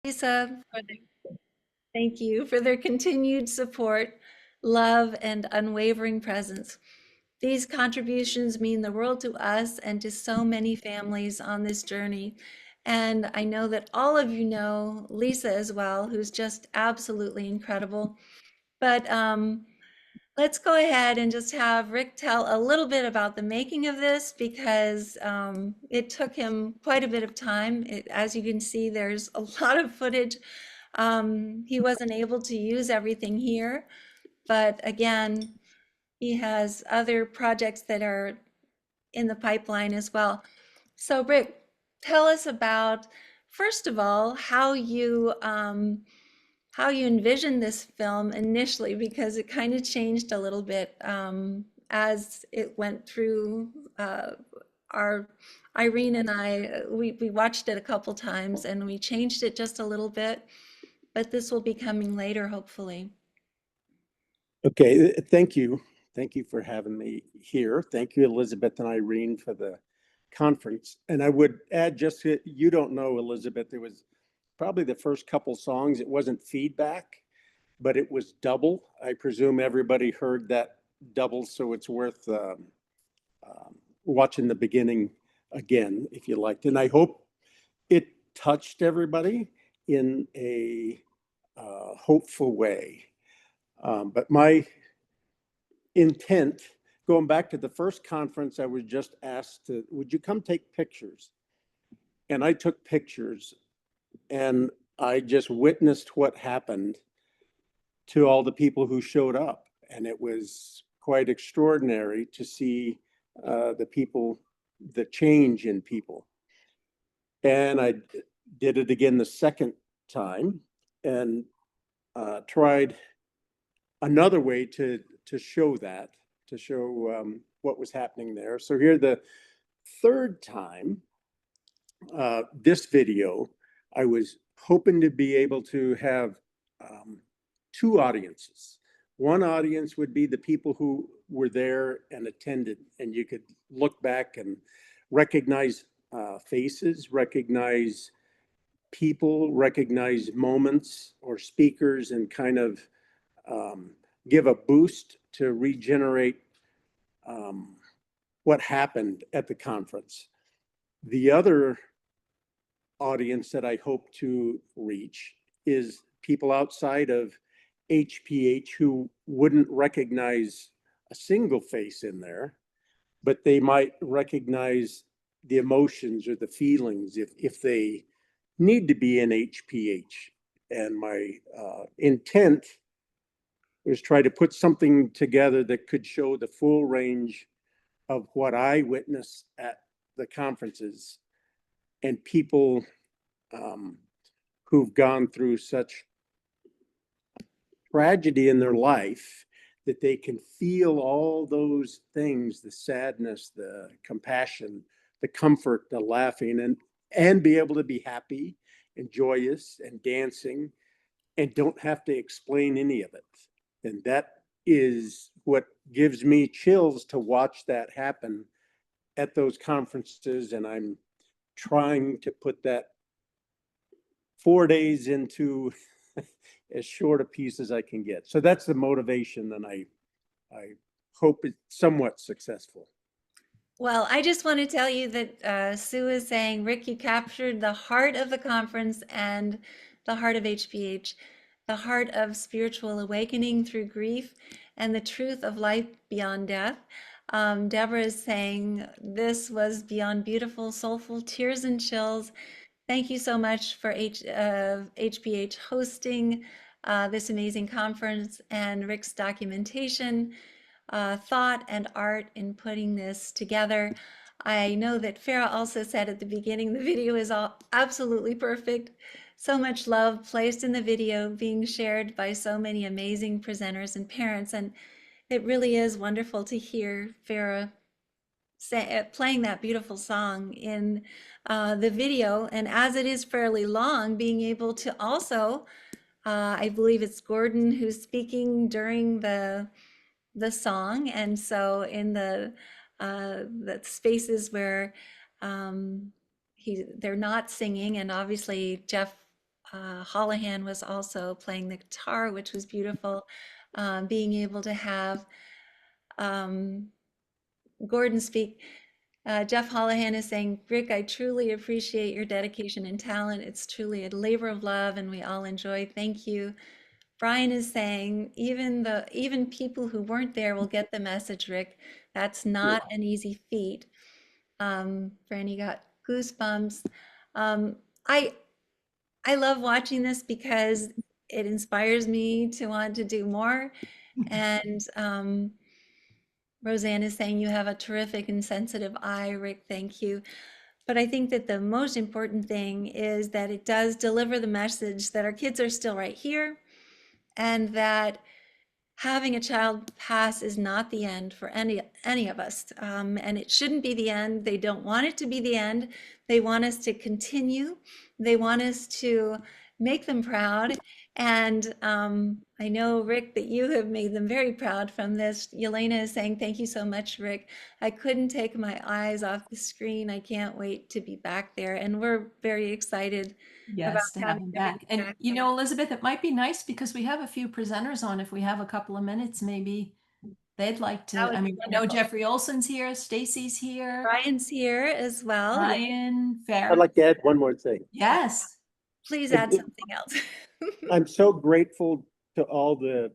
Lisa, thank you for their continued support, love, and unwavering presence. These contributions mean the world to us and to so many families on this journey. And I know that all of you know Lisa as well, who's just absolutely incredible. But let's go ahead and just have Rick tell a little bit about the making of this because it took him quite a bit of time. As you can see, there's a lot of footage. He wasn't able to use everything here, but again, he has other projects that are in the pipeline as well. So Rick, tell us about, first of all, how you envisioned this film initially, because it kind of changed a little bit as it went through. Our Irene and I, we watched it a couple times and we changed it just a little bit, but this will be coming later, hopefully. Okay, thank you. Thank you for having me here. Thank you, Elizabeth and Irene, for the conference. And I would add, just that you don't know, Elizabeth, it was probably the first couple songs. It wasn't feedback, but it was double. I presume everybody heard that double, so it's worth watching the beginning again if you liked. And I hope it touched everybody in a hopeful way. But my intent, going back to the first conference, I was just asked to, would you come take pictures? And I took pictures and I just witnessed what happened to all the people who showed up. And it was quite extraordinary to see the change in people. And I did it again the second time and tried another way to show that, to show what was happening there. So here the third time, this video, I was hoping to be able to have two audiences. One audience would be the people who were there and attended, and you could look back and recognize faces, recognize people, recognize moments or speakers, and kind of give a boost to regenerate what happened at the conference. The other audience that I hope to reach is people outside of HPH who wouldn't recognize a single face in there, but they might recognize the emotions or the feelings if they need to be in HPH. And my intent was try to put something together that could show the full range of what I witnessed at the conferences and people who've gone through such tragedy in their life that they can feel all those things, the sadness, the compassion, the comfort, the laughing, and be able to be happy and joyous and dancing and don't have to explain any of it. And that is what gives me chills to watch that happen at those conferences. And I'm trying to put that 4 days into as short a piece as I can get. So that's the motivation, and I hope it's somewhat successful. Well, I just want to tell you that Sue is saying, Rick, you captured the heart of the conference and the heart of HPH, the heart of spiritual awakening through grief and the truth of life beyond death. Deborah is saying, this was beyond beautiful, soulful, tears and chills. Thank you so much for HPH hosting this amazing conference and Rick's documentation, thought and art in putting this together. I know that Farah also said at the beginning, the video is all absolutely perfect. So much love placed in the video, being shared by so many amazing presenters and parents. And it really is wonderful to hear Farah playing that beautiful song in the video. And as it is fairly long, being able to also, I believe it's Gordon who's speaking during the song. And so in the spaces where they're not singing, and obviously Jeff Holohan was also playing the guitar, which was beautiful. Being able to have um, Gordon speak. Jeff Holohan is saying, Rick, I truly appreciate your dedication and talent. It's truly a labor of love, and we all enjoy. Thank you. Brian is saying, even people who weren't there will get the message, Rick. That's not an easy feat. Franny got goosebumps. Um, I I love watching this because it inspires me to want to do more. And Roseanne is saying you have a terrific and sensitive eye, Rick. Thank you. But I think that the most important thing is that it does deliver the message that our kids are still right here, and that having a child pass is not the end for any of us, and it shouldn't be the end. They don't want it to be the end. They want us to continue. They want us to make them proud. And I know, Rick, that you have made them very proud from this. Yelena is saying, thank you so much, Rick. I couldn't take my eyes off the screen. I can't wait to be back there. And we're very excited about Yes, to have having him back. everybody And back. you know, Elizabeth, it might be nice because we have a few presenters on. If we have a couple of minutes, maybe they'd like That to. would I be mean, I know wonderful. Jeffrey Olson's here, Stacy's here, Brian's here as well. Yeah, Ryan, I'd Farah. like to add one more thing. Yes. please It- add it- something else. I'm so grateful to all the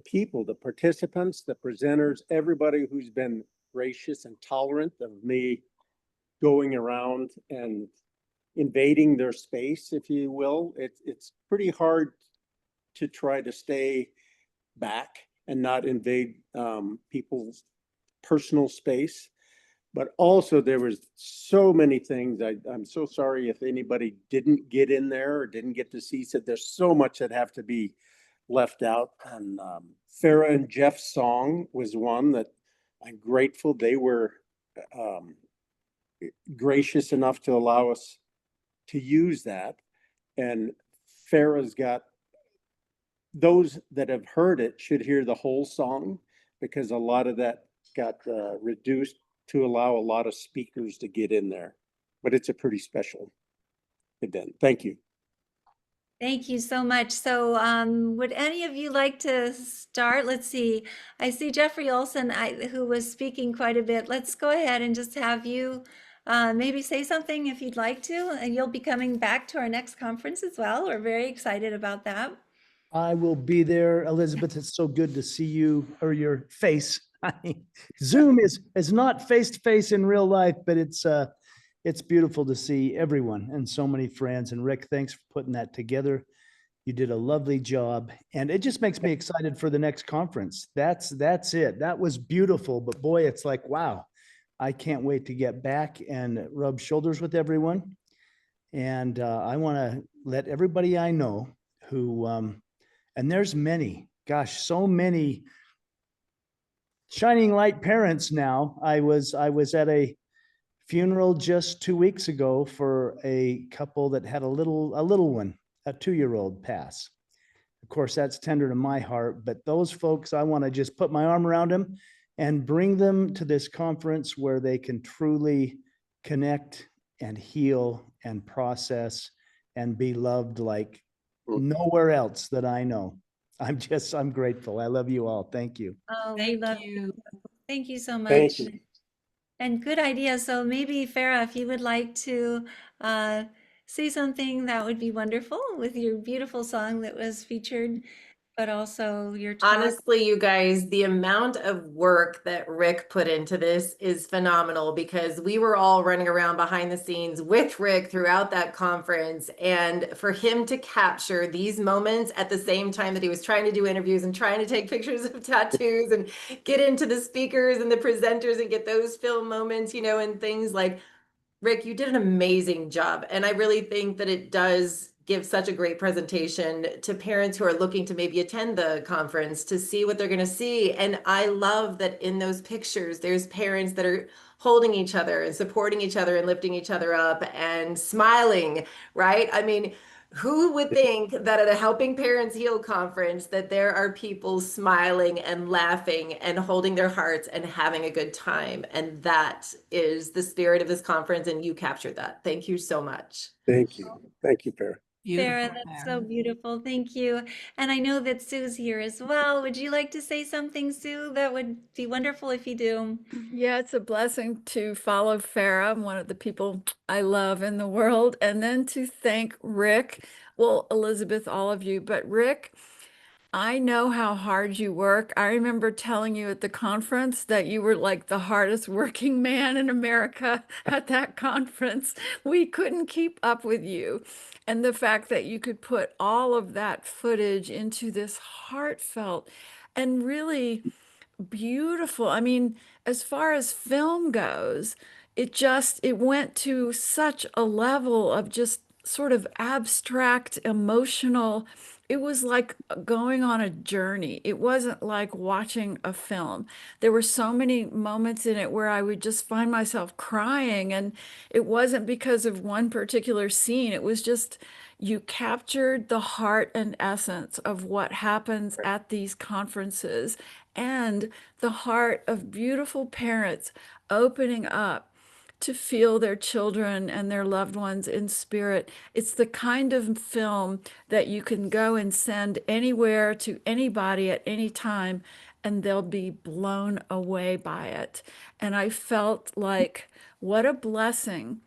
people, the participants, the presenters, everybody who's been gracious and tolerant of me going around and invading their space, if you will. It's pretty hard to try to stay back and not invade people's personal space. But also there was so many things. I'm so sorry if anybody didn't get in there or didn't get to see. So there's so much that have to be left out. And Farah and Jeff's song was one that I'm grateful they were um, gracious enough to allow us to use that. And Farah's got those that have heard it should hear the whole song because a lot of that got reduced to allow a lot of speakers to get in there. But it's a pretty special event. Thank you. Thank you so much. So, would any of you like to start? Let's see. I see Jeffrey Olson, who was speaking quite a bit. Let's go ahead and just have you maybe say something if you'd like to, and you'll be coming back to our next conference as well. We're very excited about that. I will be there. Elizabeth, it's so good to see you or your face. Zoom is not face to face in real life, but it's beautiful to see everyone and so many friends. And Rick, thanks for putting that together. You did a lovely job, and it just makes me excited for the next conference. That's it. That was beautiful, but boy, it's like, wow, I can't wait to get back and rub shoulders with everyone. And I want to let everybody I know who and there's many, gosh, so many shining light parents now. I was at a funeral just 2 weeks ago for a couple that had a little one, a 2-year-old pass. Of course, that's tender to my heart, but those folks, I want to just put my arm around them and bring them to this conference where they can truly connect and heal and process and be loved like nowhere else that I know. I'm grateful. I love you all. Thank you. Oh, we Thank love you. Thank you so Thank much. you. And good idea. So maybe Farah, if you would like to uh, say something, that would be wonderful with your beautiful song that was featured, but also your talk. Honestly, you guys, the amount of work that Rick put into this is phenomenal because we were all running around behind the scenes with Rick throughout that conference. And for him to capture these moments at the same time that he was trying to do interviews and trying to take pictures of tattoos and get into the speakers and the presenters and get those film moments, and things like Rick, you did an amazing job. And I really think that it does give such a great presentation to parents who are looking to maybe attend the conference to see what they're going to see. And I love that in those pictures, there's parents that are holding each other and supporting each other and lifting each other up and smiling, right? I mean, Who would think that at a Helping Parents Heal conference that there are people smiling and laughing and holding their hearts and having a good time? And that is the spirit of this conference, and you captured that. Thank you so much. Thank you. Thank you, Farah. Sarah, Beautiful. that's so beautiful. Thank you. And I know that Sue's here as well. Would you like to say something, Sue? That would be wonderful if you do. Yeah, it's a blessing to follow Farah, one of the people I love in the world, and then to thank Rick. Well, Elizabeth, all of you, but Rick, I know how hard you work. I remember telling you at the conference that you were like the hardest working man in America at that conference. We couldn't keep up with you. And the fact that you could put all of that footage into this heartfelt and really beautiful. I mean, as far as film goes, it went to such a level of just sort of abstract, emotional. It was like going on a journey. It wasn't like watching a film. There were so many moments in it where I would just find myself crying, and it wasn't because of one particular scene. It was just you captured the heart and essence of what happens at these conferences and the heart of beautiful parents opening up to feel their children and their loved ones in spirit. It's the kind of film that you can go and send anywhere to anybody at any time, and they'll be blown away by it. And I felt like what a blessing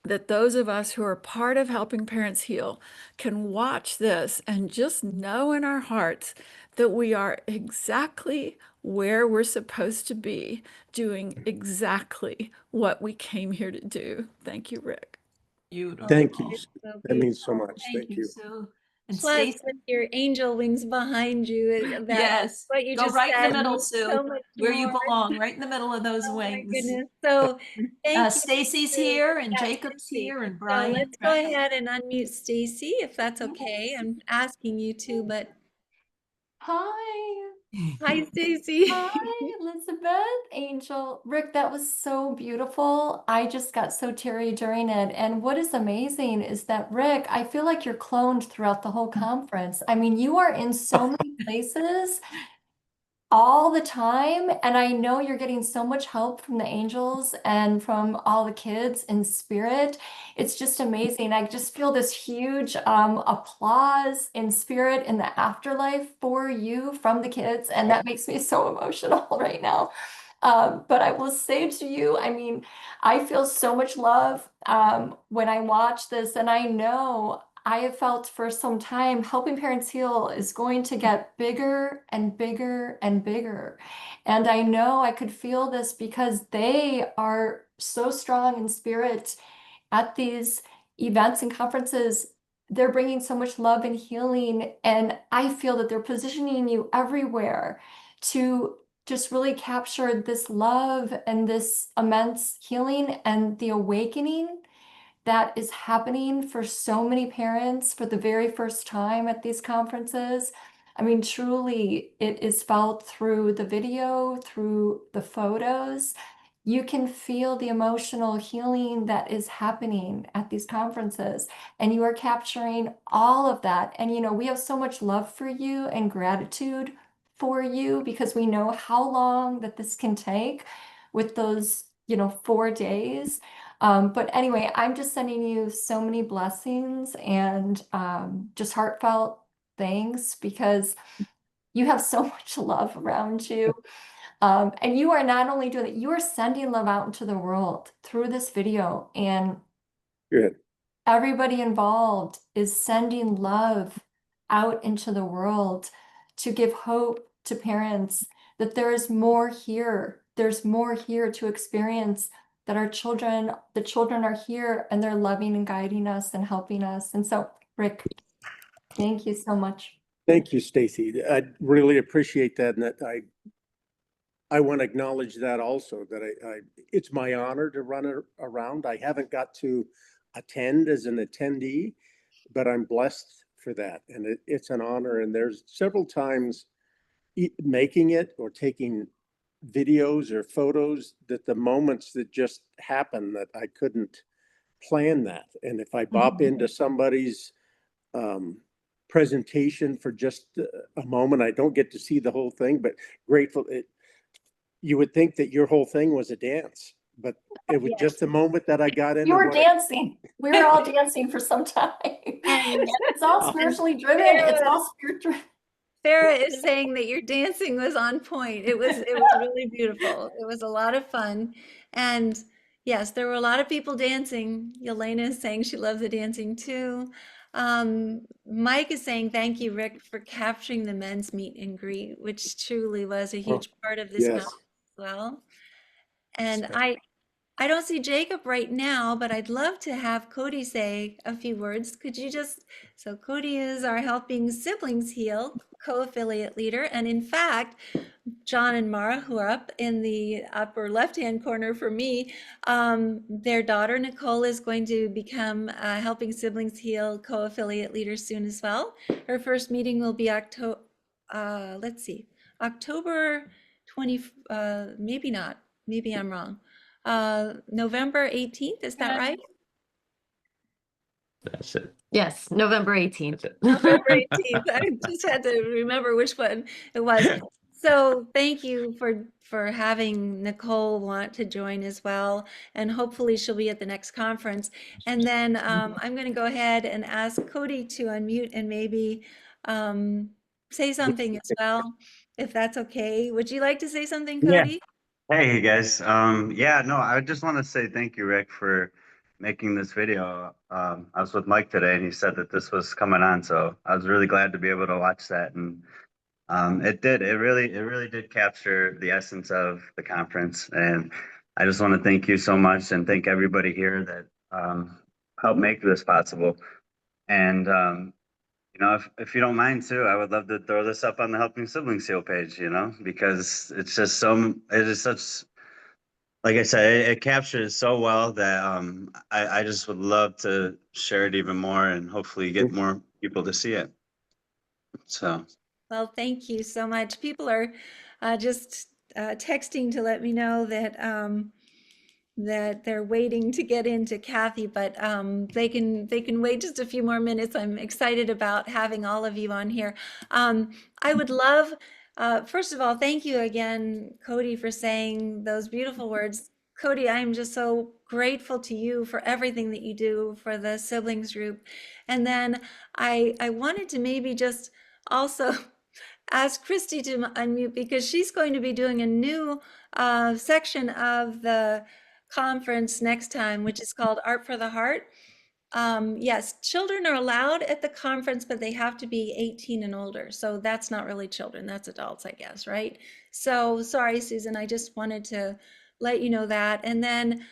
that those of us who are part of Helping Parents Heal can watch this and just know in our hearts that we are exactly where we're supposed to be, doing exactly what we came here to do. Thank you, Rick. Beautiful. Thank you. It's so That means so beautiful. much. Thank Thank you, you. Sue. And Plus, Stacy, with your angel wings behind you, that yes, what you go just right in the said middle, means Sue, so much where you more. belong, right in the middle of those Oh my wings. goodness. So thank you. Stacy's Sue. here and Yeah, Jacob's Stacy. here and So Brian. let's go ahead and unmute Stacy if that's okay. Yes. I'm asking you to, but Hi. hi, Stacy. Hi, Elizabeth, Angel. Rick, that was so beautiful. I just got so teary during it. And what is amazing is that, Rick, I feel like you're cloned throughout the whole conference. I mean, you are in so many places all the time. And I know you're getting so much help from the angels and from all the kids in spirit. It's just amazing. I just feel this huge applause in spirit in the afterlife for you from the kids. And that makes me so emotional right now. But I will say to you, I mean, I feel so much love when I watch this, and I know I have felt for some time Helping Parents Heal is going to get bigger and bigger and bigger. And I know I could feel this because they are so strong in spirit at these events and conferences. They're bringing so much love and healing. And I feel that they're positioning you everywhere to just really capture this love and this immense healing and the awakening that is happening for so many parents for the very first time at these conferences. I mean, truly, it is felt through the video, through the photos. You can feel the emotional healing that is happening at these conferences, and you are capturing all of that. And, you know, we have so much love for you and gratitude for you because we know how long that this can take with those, 4 days. But anyway, I'm just sending you so many blessings and just heartfelt thanks because you have so much love around you. And you are not only doing it, you are sending love out into the world through this video. And Good. everybody involved is sending love out into the world to give hope to parents that there is more here. There's more here to experience, that the children are here and they're loving and guiding us and helping us. And so, Rick, thank you so much. Thank you, Stacy. I really appreciate that. And that I want to acknowledge that also, that it's my honor to run around. I haven't got to attend as an attendee, but I'm blessed for that. And it's an honor. And there's several times making it or taking videos or photos that the moments that just happen that I couldn't plan that. And if I bop into somebody's presentation for just a moment. I don't get to see the whole thing, but grateful. You would think that your whole thing was a dance, but it was Yes. just a moment that I got into You were what I- dancing. We were all dancing for some time. And It's all spiritually driven. It's all spiritual. Sarah is saying that your dancing was on point. It was really beautiful. It was a lot of fun. And yes, there were a lot of people dancing. Yelena is saying she loves the dancing too. Mike is saying thank you, Rick, for capturing the men's meet and greet, which truly was a huge part of this yes. conference as well. And I don't see Jacob right now, but I'd love to have Cody say a few words. Could you just, so Cody is our Helping Siblings Heal co-affiliate leader. And in fact, John and Mara, who are up in the upper left-hand corner for me, their daughter Nicole is going to become a Helping Siblings Heal co-affiliate leader soon as well. Her first meeting will be October 20, maybe not, maybe I'm wrong. November 18th, is that right? That's it. Yes, November 18th. That's it. November 18th. I just had to remember which one it was. So thank you for having Nicole want to join as well, and hopefully she'll be at the next conference. And then I'm going to go ahead and ask Cody to unmute and maybe say something as well, if that's okay. Would you like to say something, Yeah. Cody? Hey guys. Yeah, no, I just want to say thank you, Rick, for making this video. I was with Mike today and he said that this was coming on, so I was really glad to be able to watch that. And it really did capture the essence of the conference. And I just want to thank you so much and thank everybody here that helped make this possible. And if you don't mind too, I would love to throw this up on the Helping Siblings Seal page, because it's just it is such, like I said, it captures so well that I just would love to share it even more and hopefully get more people to see it. So. Well, thank you so much. People are just texting to let me know that that they're waiting to get into Kathy, but they can wait just a few more minutes. I'm excited about having all of you on here. I would love, first of all, thank you again, Cody, for saying those beautiful words. Cody, I'm just so grateful to you for everything that you do for the siblings group. And then I wanted to maybe just also ask Christy to unmute because she's going to be doing a new section of the conference next time, which is called Art for the Heart. Yes, children are allowed at the conference, but they have to be 18 and older. So that's not really children, that's adults, I guess, right? So sorry, Susan, I just wanted to let you know that. And then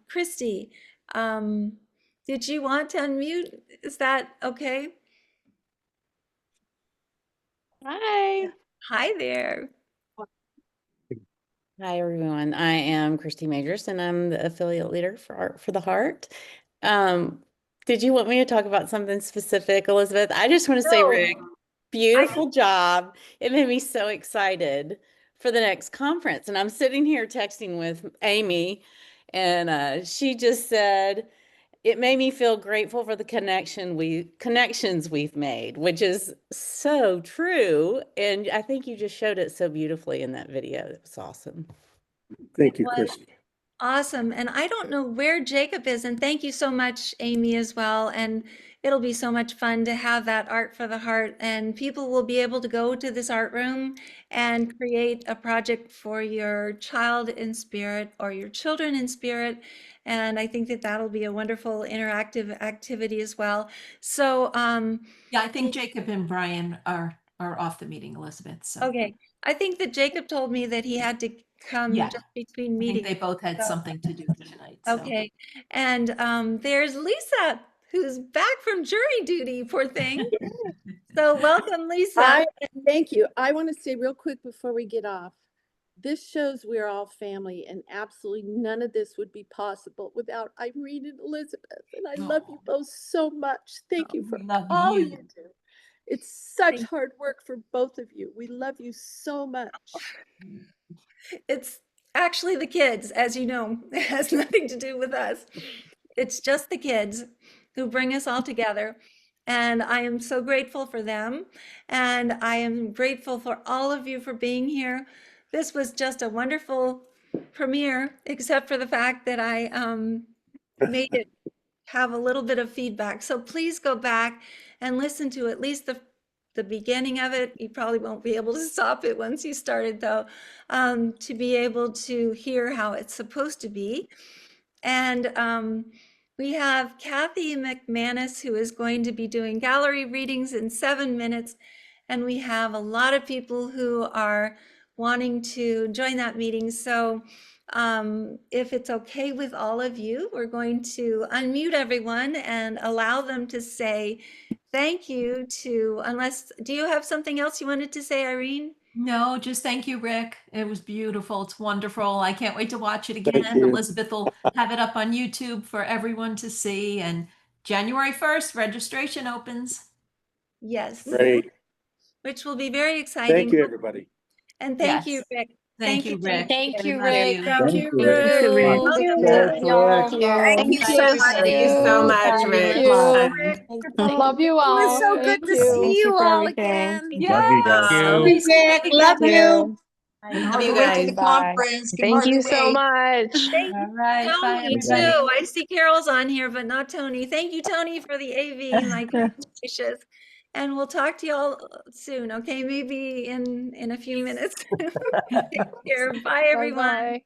Christy, did you want to unmute? Is that okay? Hi. Hi there. Hi, everyone. I am Christy Majors, and I'm the affiliate leader for Art for the Heart. Did you want me to talk about something specific, Elizabeth? I just want to say, Rick, beautiful job. It made me so excited for the next conference. And I'm sitting here texting with Amy, and she just said, it made me feel grateful for the connections we've made, which is so true. And I think you just showed it so beautifully in that video. It was awesome. Thank you, Was Christy. awesome. And I don't know where Jacob is. And thank you so much, Amy, as well. And it'll be so much fun to have that Art for the Heart. And people will be able to go to this art room and create a project for your child in spirit or your children in spirit. And I think that that'll be a wonderful interactive activity as well. So, Yeah, I think Jacob and Brian are off the meeting, Elizabeth. So okay. I think that Jacob told me that he had to come Yeah. just between I think meetings. they both had So- something to do tonight. So. Okay, and there's Lisa, who's back from jury duty, poor thing. So welcome, Lisa. Thank you. I want to say real quick before we get off, this shows we're all family, and absolutely none of this would be possible without Irene and Elizabeth. And I love you both so much. Thank you for We love all you. you do. It's such Thank- hard work for both of you. We love you so much. It's actually the kids, as you know. It has nothing to do with us. It's just the kids who bring us all together. And I am so grateful for them. And I am grateful for all of you for being here. This was just a wonderful premiere, except for the fact that I made it have a little bit of feedback. So please go back and listen to at least the beginning of it. You probably won't be able to stop it once you started, though, to be able to hear how it's supposed to be. And we have Kathy McManus, who is going to be doing gallery readings in 7 minutes. And we have a lot of people who are wanting to join that meeting. So if it's okay with all of you, we're going to unmute everyone and allow them to say thank you to, do you have something else you wanted to say, Irene? No, just thank you, Rick. It was beautiful. It's wonderful. I can't wait to watch it again. Thank you. Elizabeth will have it up on YouTube for everyone to see. And January 1st, registration opens. Yes. Great. Which will be very exciting. Thank you, everybody. And thank you, Yes. Rick. Thank you, Rick. Thank you, Love Rick. you. Thank you, Rick. Rick. Welcome to Love you. Thank you so much. Thank you so much, Rick. Love you all. It was so Thank good to see you all again. Yeah. Love you guys. Love you. I Love you can't wait to guys. the conference. Can Thank you hardly so wait. much. All right. Bye, Tony everybody. too. I see Carol's on here, but not Tony. Thank you, Tony, for the AV. My gracious. And we'll talk to you all soon. Okay, maybe in a few minutes. Take care. Bye, everyone. Bye-bye.